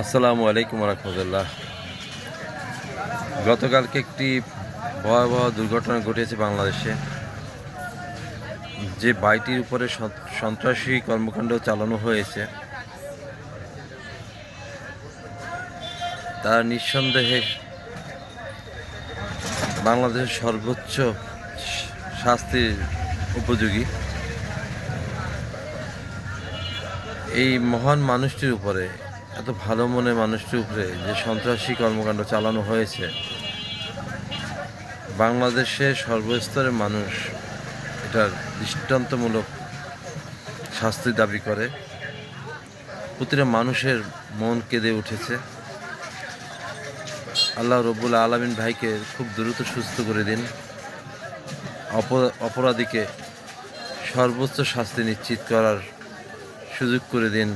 আসসালামু আলাইকুম রহমতুল্লাহ। গতকালকে একটি ভয়াবহ দুর্ঘটনা ঘটেছে বাংলাদেশে। যে বাইটির উপরে সন্ত্রাসী কর্মকাণ্ড চালানো হয়েছে, তা নিঃসন্দেহে বাংলাদেশের সর্বোচ্চ শাস্তির উপযোগী। এই মহান মানুষটির উপরে, এত ভালো মনের মানুষটির উপরে যে সন্ত্রাসী কর্মকাণ্ড চালানো হয়েছে, বাংলাদেশের সর্বস্তরের মানুষ এটার দৃষ্টান্তমূলক শাস্তি দাবি করে। প্রতিটা মানুষের মন কেঁদে উঠেছে। আল্লাহ রব্বুল আলামিন ভাইকে খুব দ্রুত সুস্থ করে দিন, অপরাধীকে সর্বোচ্চ শাস্তি নিশ্চিত করার সুযোগ করে দিন।